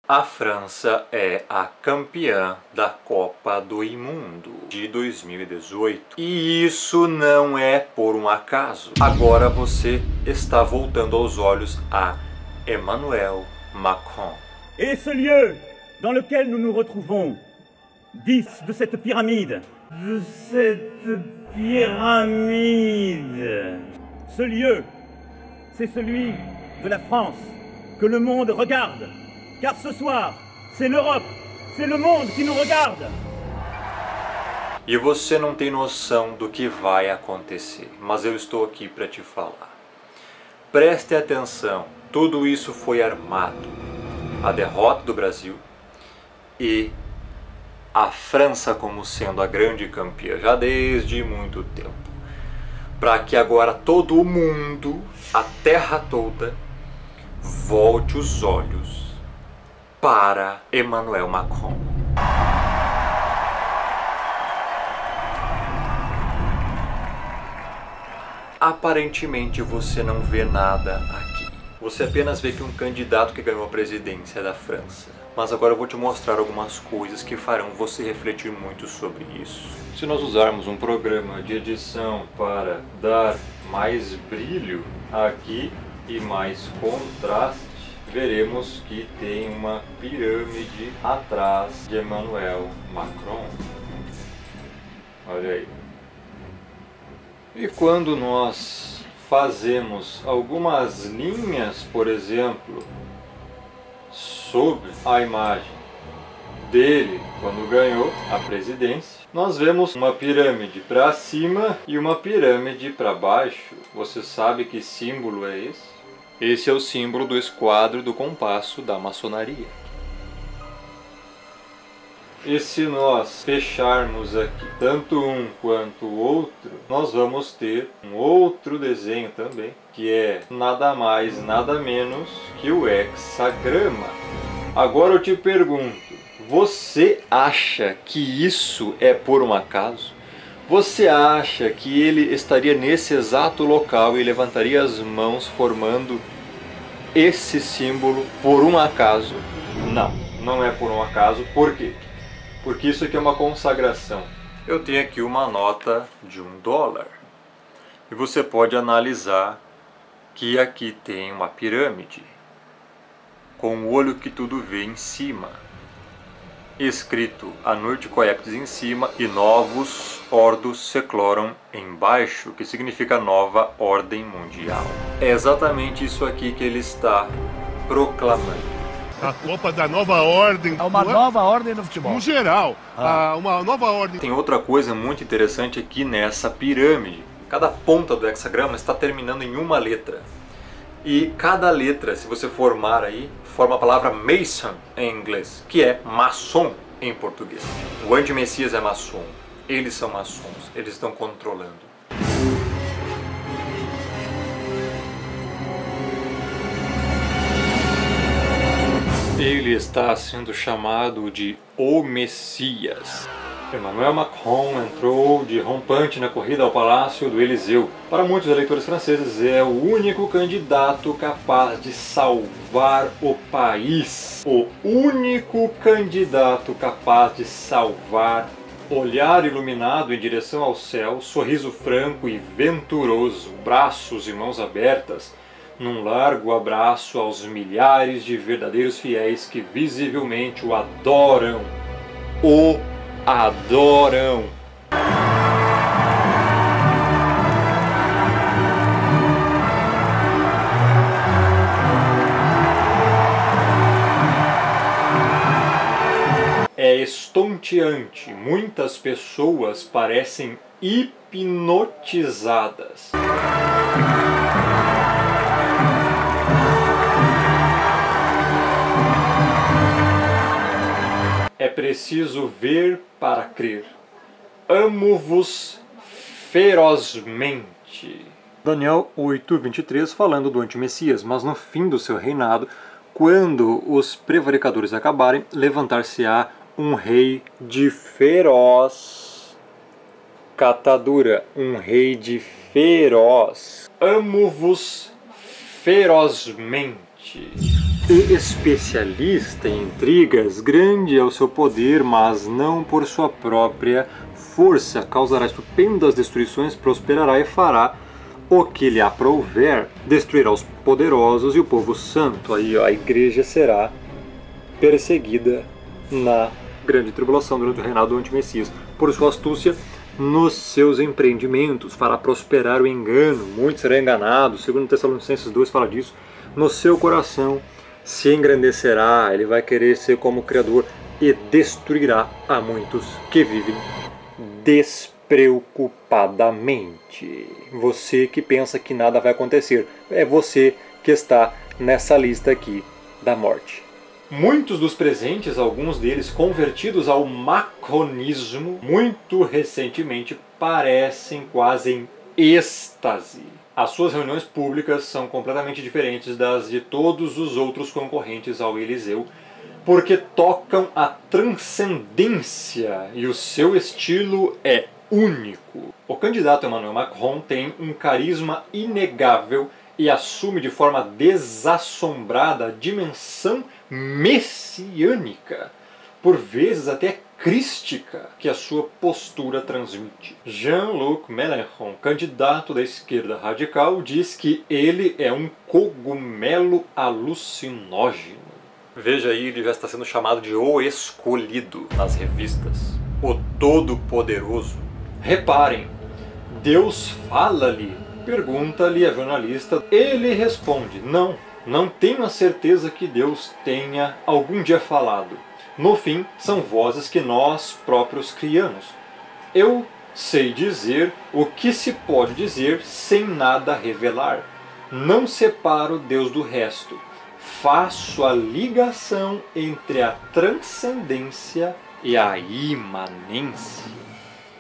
A França é a campeã da Copa do Mundo de 2018. E isso não é por um acaso. Agora você está voltando aos olhos a Emmanuel Macron. Et ce lieu dans lequel nous nous retrouvons, 10 de cette pyramide. De cette pyramide. Ce lieu, c'est celui de la France que le monde regarde. Car ce soir, c'est l'Europe, c'est le monde qui nous regarde. E você não tem noção do que vai acontecer, mas eu estou aqui para te falar. Preste atenção, tudo isso foi armado. A derrota do Brasil e a França como sendo a grande campeã já desde muito tempo. Para que agora todo mundo, a terra toda, volte os olhos para Emmanuel Macron. Aparentemente você não vê nada aqui. Você apenas vê que um candidato que ganhou a presidência da França. Mas agora eu vou te mostrar algumas coisas que farão você refletir muito sobre isso. Se nós usarmos um programa de edição para dar mais brilho aqui e mais contraste, veremos que tem uma pirâmide atrás de Emmanuel Macron. Olha aí. E quando nós fazemos algumas linhas, por exemplo, sobre a imagem dele quando ganhou a presidência, nós vemos uma pirâmide para cima e uma pirâmide para baixo. Você sabe que símbolo é esse? Esse é o símbolo do esquadro do compasso da maçonaria. E se nós fecharmos aqui tanto um quanto o outro, nós vamos ter um outro desenho também, que é nada mais, nada menos que o hexagrama. Agora eu te pergunto, você acha que isso é por um acaso? Você acha que ele estaria nesse exato local e levantaria as mãos formando esse símbolo por um acaso? Não, não é por um acaso. Por quê? Porque isso aqui é uma consagração. Eu tenho aqui uma nota de $1. E você pode analisar que aqui tem uma pirâmide com o olho que tudo vê em cima. Escrito Anurti Coeptis em cima e Novus Ordus Seclorum embaixo, que significa nova ordem mundial. É exatamente isso aqui que ele está proclamando. A Copa da Nova Ordem. É uma nova ordem no futebol. No geral, uma nova ordem. Tem outra coisa muito interessante aqui nessa pirâmide. Cada ponta do hexagrama está terminando em uma letra. E cada letra, se você formar aí, forma a palavra Mason em inglês, que é maçom em português. O anti-messias é maçom, eles são maçons, eles estão controlando. Ele está sendo chamado de O Messias. Emmanuel Macron entrou de rompante na corrida ao Palácio do Eliseu. Para muitos eleitores franceses, é o único candidato capaz de salvar o país. O único candidato capaz de salvar. Olhar iluminado em direção ao céu, sorriso franco e venturoso, braços e mãos abertas, num largo abraço aos milhares de verdadeiros fiéis que visivelmente o adoram. O adoram. É estonteante. Muitas pessoas parecem hipnotizadas. É preciso ver para crer. Amo-vos ferozmente. Daniel 8:23 falando do antimessias, mas no fim do seu reinado, quando os prevaricadores acabarem, levantar-se-á um rei de feroz catadura, um rei de feroz. Amo-vos ferozmente. e especialista em intrigas, grande é o seu poder, mas não por sua própria força. Causará estupendas destruições, prosperará e fará o que lhe aprouver, destruirá os poderosos e o povo santo. Aí a igreja será perseguida na grande tribulação durante o reinado do antimessias. Por sua astúcia nos seus empreendimentos, fará prosperar o engano, muito será enganado. Segundo Tessalonicenses 2 fala disso. No seu coração se engrandecerá, ele vai querer ser como Criador e destruirá a muitos que vivem despreocupadamente. Você que pensa que nada vai acontecer, é você que está nessa lista aqui da morte. Muitos dos presentes, alguns deles convertidos ao macronismo, muito recentemente parecem quase em êxtase. As suas reuniões públicas são completamente diferentes das de todos os outros concorrentes ao Eliseu, porque tocam a transcendência e o seu estilo é único. O candidato Emmanuel Macron tem um carisma inegável e assume de forma desassombrada a dimensão messiânica, por vezes até crística, que a sua postura transmite. Jean-Luc Mélenchon, candidato da esquerda radical, diz que ele é um cogumelo alucinógeno. Veja aí, ele já está sendo chamado de o escolhido nas revistas, o todo-poderoso. Reparem, Deus fala-lhe, pergunta-lhe a jornalista, ele responde, não tenho a certeza que Deus tenha algum dia falado. No fim, são vozes que nós próprios criamos. Eu sei dizer o que se pode dizer sem nada revelar. Não separo Deus do resto. Faço a ligação entre a transcendência e a imanência.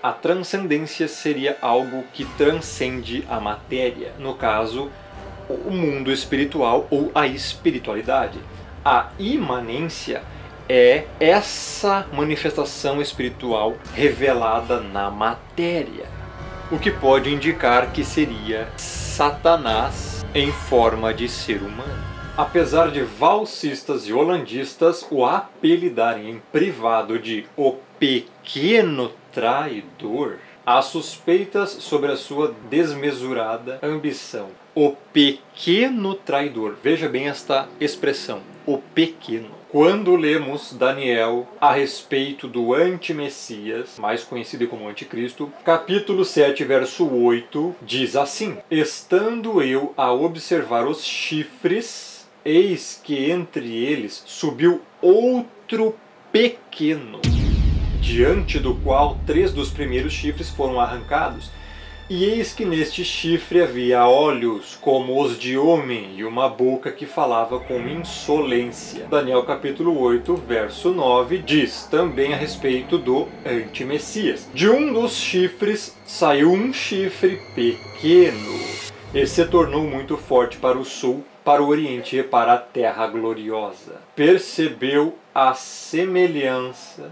A transcendência seria algo que transcende a matéria, no caso, o mundo espiritual ou a espiritualidade. A imanência é essa manifestação espiritual revelada na matéria, o que pode indicar que seria Satanás em forma de ser humano. Apesar de valsistas e holandistas o apelidarem em privado de o pequeno traidor, há suspeitas sobre a sua desmesurada ambição. O pequeno traidor, veja bem esta expressão, o pequeno. Quando lemos Daniel a respeito do anti-Messias, mais conhecido como anticristo, capítulo 7, verso 8, diz assim: Estando eu a observar os chifres, eis que entre eles subiu outro pequeno, diante do qual 3 dos primeiros chifres foram arrancados. E eis que neste chifre havia olhos como os de homem e uma boca que falava com insolência. Daniel capítulo 8, verso 9, diz também a respeito do anti-Messias. De um dos chifres saiu um chifre pequeno, e se tornou muito forte para o sul, para o oriente e para a terra gloriosa. Percebeu a semelhança.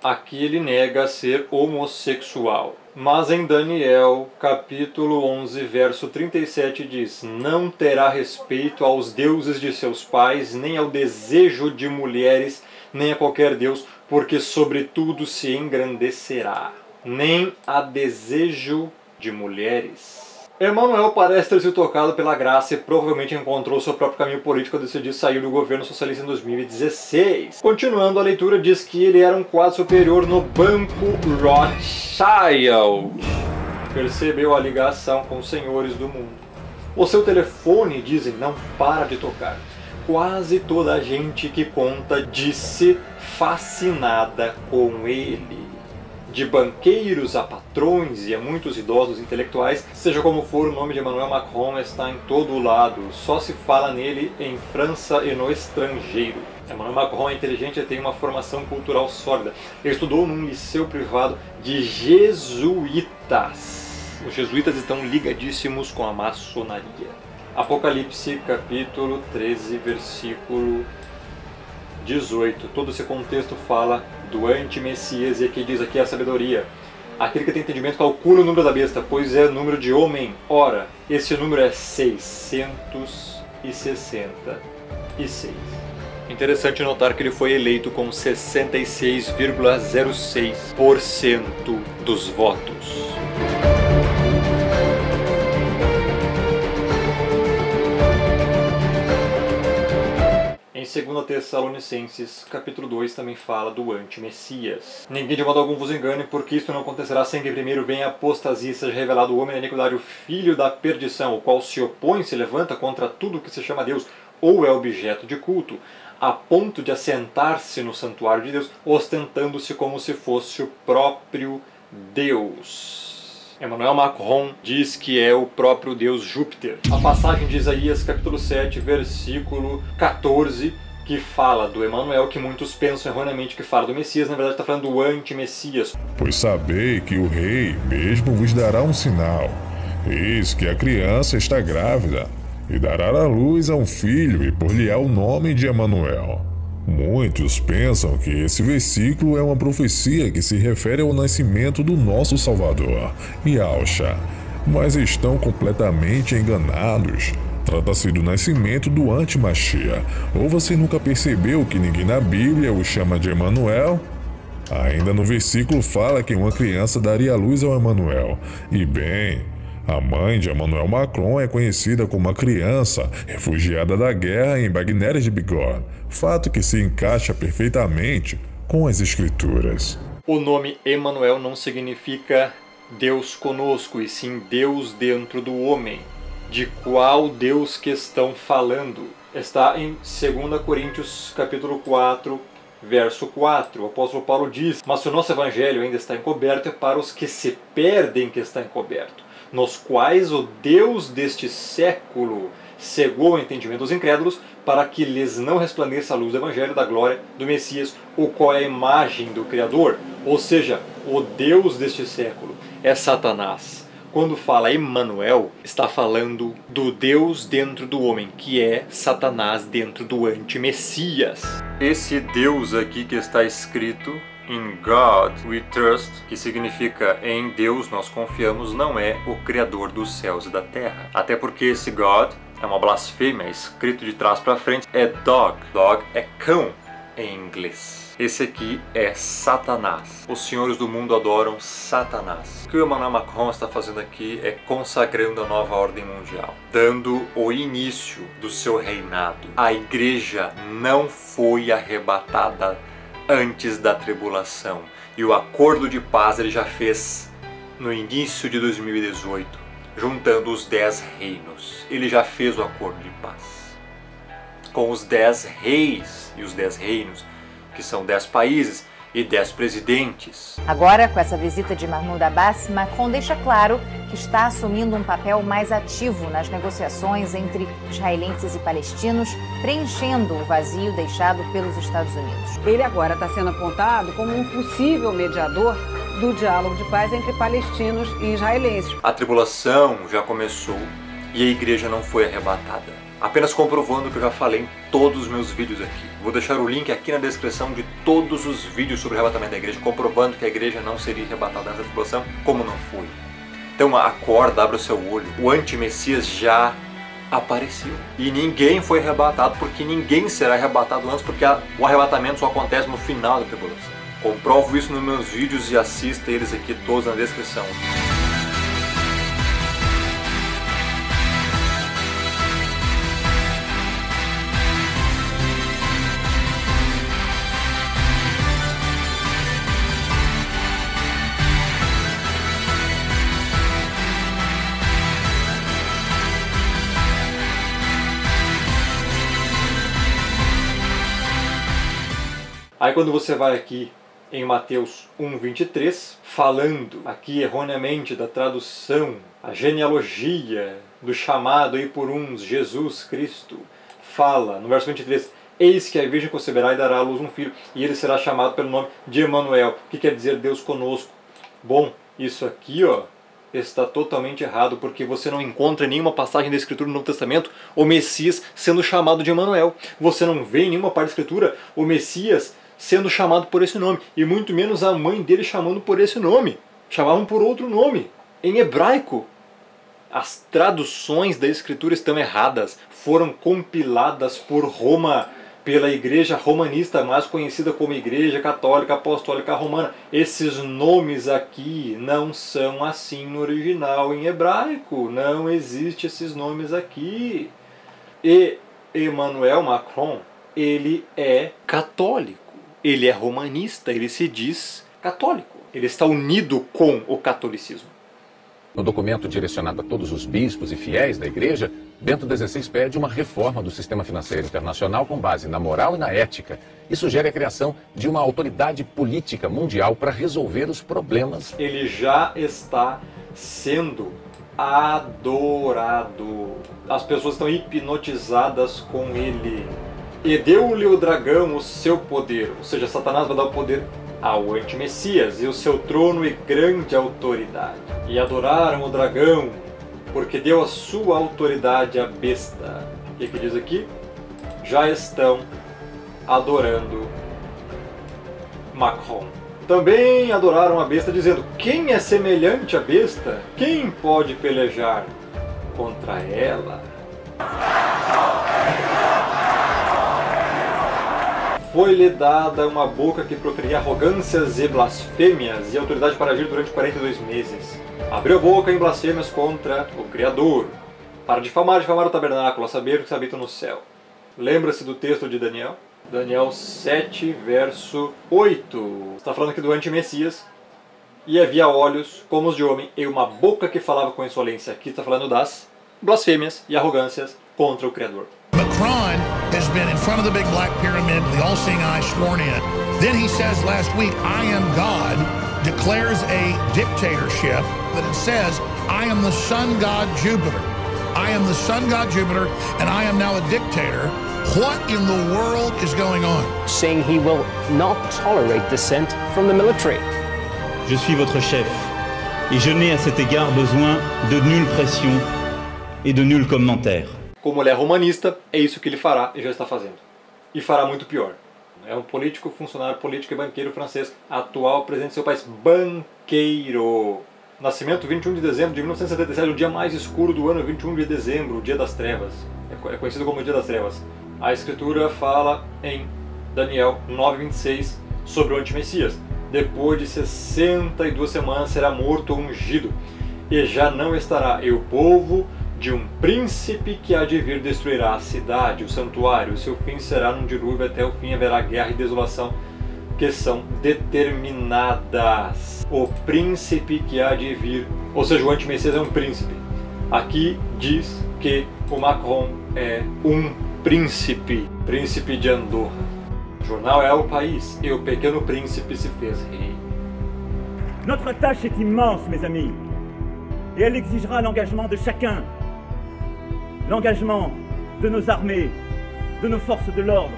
Aqui ele nega ser homossexual. Mas em Daniel, capítulo 11, verso 37 diz: Não terá respeito aos deuses de seus pais, nem ao desejo de mulheres, nem a qualquer deus, porque sobretudo se engrandecerá. Nem a desejo de mulheres. Emmanuel parece ter sido tocado pela graça e provavelmente encontrou seu próprio caminho político ao decidir sair do governo socialista em 2016. Continuando a leitura, diz que ele era um quadro superior no Banco Rothschild. Percebeu a ligação com os senhores do mundo. O seu telefone, dizem, não para de tocar. Quase toda a gente que conta disse fascinada com ele. De banqueiros a patrões e a muitos idosos intelectuais, seja como for, o nome de Emmanuel Macron está em todo lado, só se fala nele em França e no estrangeiro. Emmanuel Macron é inteligente e tem uma formação cultural sólida. Ele estudou num liceu privado de jesuítas. Os jesuítas estão ligadíssimos com a maçonaria. Apocalipse, capítulo 13, versículo 18. Todo esse contexto fala do anti-Messias, e aqui diz aqui a sabedoria. Aquele que tem entendimento calcula o número da besta, pois é o número de homem. Ora, esse número é 660. Interessante notar que ele foi eleito com 66,06% dos votos. Em 2 Tessalonicenses, capítulo 2, também fala do anti-Messias. Ninguém de modo algum vos engane, porque isto não acontecerá sem que primeiro venha a apostasia e seja revelado o homem da iniquidade, o filho da perdição, o qual se opõe e se levanta contra tudo que se chama Deus ou é objeto de culto, a ponto de assentar-se no santuário de Deus, ostentando-se como se fosse o próprio Deus. Emmanuel Macron diz que é o próprio Deus Júpiter. A passagem de Isaías, capítulo 7, versículo 14, que fala do Emmanuel, que muitos pensam erroneamente que fala do Messias, na verdade está falando do anti-Messias. Pois sabei que o rei mesmo vos dará um sinal. Eis que a criança está grávida, e dará à luz a um filho, e por-lhe-á o nome de Emanuel. Muitos pensam que esse versículo é uma profecia que se refere ao nascimento do nosso Salvador, Yahshua, mas estão completamente enganados. Trata-se do nascimento do anti-Mashiach. Ou você nunca percebeu que ninguém na Bíblia o chama de Emanuel? Ainda no versículo fala que uma criança daria à luz ao Emanuel. E bem, a mãe de Emmanuel Macron é conhecida como uma criança refugiada da guerra em Bagnéres de Bigorre, fato que se encaixa perfeitamente com as escrituras. O nome Emmanuel não significa Deus conosco, e sim Deus dentro do homem. De qual Deus que estão falando? Está em 2 Coríntios capítulo 4, verso 4. O apóstolo Paulo diz: mas se o nosso evangelho ainda está encoberto, é para os que se perdem que está encoberto, nos quais o Deus deste século cegou o entendimento dos incrédulos, para que lhes não resplandeça a luz do Evangelho da glória do Messias, o qual é a imagem do Criador. Ou seja, o Deus deste século é Satanás. Quando fala Emmanuel, está falando do Deus dentro do homem, que é Satanás dentro do anti-Messias. Esse Deus aqui que está escrito In God we trust, que significa em Deus nós confiamos, não é o Criador dos céus e da terra. Até porque esse God é uma blasfêmia, escrito de trás para frente é dog. Dog é cão em inglês. Esse aqui é Satanás. Os senhores do mundo adoram Satanás. O que o Emmanuel Macron está fazendo aqui é consagrando a nova ordem mundial, dando o início do seu reinado. A igreja não foi arrebatada antes da tribulação, e o acordo de paz ele já fez no início de 2018, juntando os 10 reinos. Ele já fez o acordo de paz com os 10 reis e os 10 reinos, que são 10 países e 10 presidentes. Agora, com essa visita de Mahmoud Abbas, Macron deixa claro que está assumindo um papel mais ativo nas negociações entre israelenses e palestinos, preenchendo o vazio deixado pelos Estados Unidos. Ele agora está sendo apontado como um possível mediador do diálogo de paz entre palestinos e israelenses. A tribulação já começou e a igreja não foi arrebatada. Apenas comprovando o que eu já falei em todos os meus vídeos aqui. Vou deixar o link aqui na descrição de todos os vídeos sobre o arrebatamento da igreja, comprovando que a igreja não seria arrebatada nessa tribulação, como não foi. Então acorda, abre o seu olho. O anti-Messias já apareceu. E ninguém foi arrebatado, porque ninguém será arrebatado antes, porque o arrebatamento só acontece no final da tribulação. Comprovo isso nos meus vídeos e assista eles aqui todos na descrição. Aí quando você vai aqui em Mateus 1:23, falando aqui erroneamente da tradução, a genealogia do chamado aí por uns, Jesus Cristo, fala no verso 23, eis que a virgem conceberá e dará à luz um filho, e ele será chamado pelo nome de Emmanuel, que quer dizer Deus conosco. Bom, isso aqui está totalmente errado, porque você não encontra em nenhuma passagem da Escritura no Novo Testamento o Messias sendo chamado de Emmanuel. Você não vê em nenhuma parte da Escritura o Messias sendo chamado por esse nome, e muito menos a mãe dele chamando por esse nome. Chamavam por outro nome, em hebraico. As traduções da Escritura estão erradas, foram compiladas por Roma, pela Igreja Romanista, mais conhecida como Igreja Católica Apostólica Romana. Esses nomes aqui não são assim no original em hebraico, não existem esses nomes aqui. E Emmanuel Macron, ele é católico, ele é romanista, ele se diz católico, ele está unido com o catolicismo. No documento direcionado a todos os bispos e fiéis da Igreja, Bento XVI pede uma reforma do sistema financeiro internacional com base na moral e na ética e sugere a criação de uma autoridade política mundial para resolver os problemas. Ele já está sendo adorado. As pessoas estão hipnotizadas com ele. E deu-lhe o dragão o seu poder, ou seja, Satanás vai dar o poder ao anti-Messias e o seu trono e grande autoridade. E adoraram o dragão, porque deu a sua autoridade à besta. E o que diz aqui? Já estão adorando Macron. Também adoraram a besta, dizendo: quem é semelhante à besta? Quem pode pelejar contra ela? Foi-lhe dada uma boca que proferia arrogâncias e blasfêmias e autoridade para agir durante 42 meses. Abriu a boca em blasfêmias contra o Criador, para difamar o tabernáculo, a saber que se habita no céu. Lembra-se do texto de Daniel? Daniel 7, verso 8. Está falando aqui do anti-Messias. E havia olhos como os de homem e uma boca que falava com insolência. Aqui está falando das blasfêmias e arrogâncias contra o Criador. Macron has been in front of the big black pyramid, the all-seeing eye sworn in. Then he says last week, I am God, declares a dictatorship that it says, I am the sun god Jupiter. I am the sun god Jupiter, and I am now a dictator. What in the world is going on? Saying he will not tolerate dissent from the military. Je suis votre chef, et je n'ai à cet égard besoin de nulle pression et de nul commentaire. Como ele é romanista, é isso que ele fará e já está fazendo. E fará muito pior. É um político, funcionário político e banqueiro francês, atual presidente do seu país. Banqueiro. Nascimento 21 de dezembro de 1977, o dia mais escuro do ano, 21 de dezembro, o dia das trevas. É conhecido como o dia das trevas. A escritura fala em Daniel 9:26 sobre o anti-Messias. Depois de 62 semanas será morto ou ungido, e já não estará, e o povo de um príncipe que há de vir destruirá a cidade, o santuário, o seu fim será num dilúvio, até o fim haverá guerra e desolação, que são determinadas. O príncipe que há de vir, ou seja, o anti-Messias é um príncipe. Aqui diz que o Macron é um príncipe, príncipe de Andorra. O jornal é o país, e o pequeno príncipe se fez rei. Notre tâche est immense, mes amis, et elle exigera l'engagement de chacun. L'engagement de nos armées, de nos forces de l'ordre,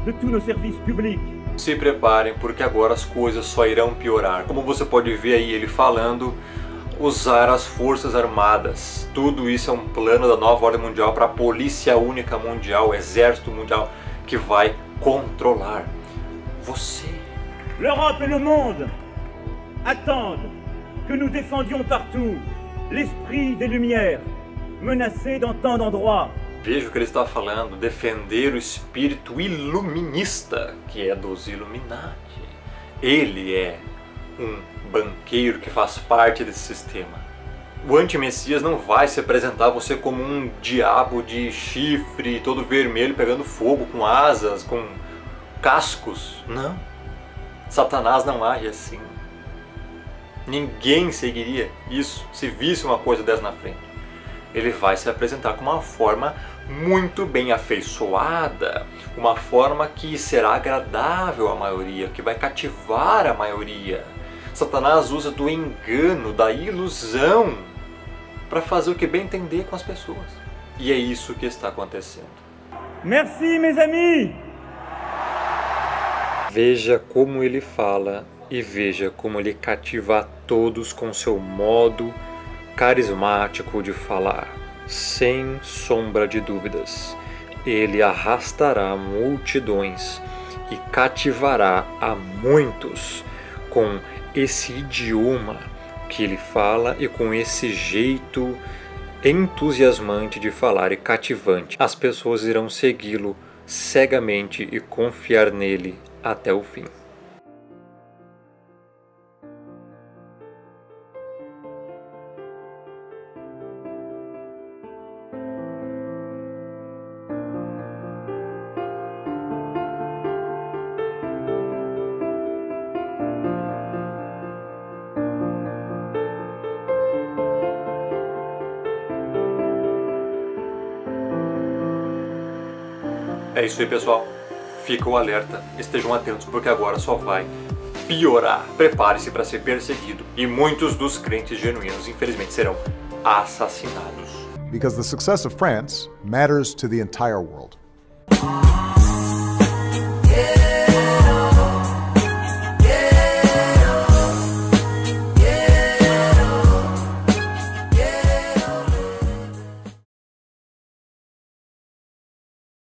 de tous nos services publics. Se preparem, porque agora as coisas só irão piorar. Como você pode ver aí ele falando, usar as forças armadas. Tudo isso é um plano da nova ordem mundial para a polícia única mundial, o exército mundial, que vai controlar você. L'Europe et le monde attendent que nous défendions partout l'esprit des Lumières, menacé dans tant d'endroits. Veja o que ele está falando, defender o espírito iluminista, que é dos Illuminati. Ele é um banqueiro que faz parte desse sistema. O anti-Messias não vai se apresentar a você como um diabo de chifre, todo vermelho, pegando fogo, com asas, com cascos. Não. Satanás não age assim. Ninguém seguiria isso se visse uma coisa dessa na frente. Ele vai se apresentar com uma forma muito bem afeiçoada, uma forma que será agradável à maioria, que vai cativar a maioria. Satanás usa do engano, da ilusão, para fazer o que bem entender com as pessoas. E é isso que está acontecendo. Merci, mes amis! Veja como ele fala e veja como ele cativa a todos com seu modo carismático de falar. Sem sombra de dúvidas, ele arrastará multidões e cativará a muitos com esse idioma que ele fala e com esse jeito entusiasmante de falar e cativante. As pessoas irão segui-lo cegamente e confiar nele até o fim. É isso aí, pessoal. Fica o alerta, estejam atentos porque agora só vai piorar. Prepare-se para ser perseguido e muitos dos crentes genuínos, infelizmente, serão assassinados. Because the success of France matters to the entire world.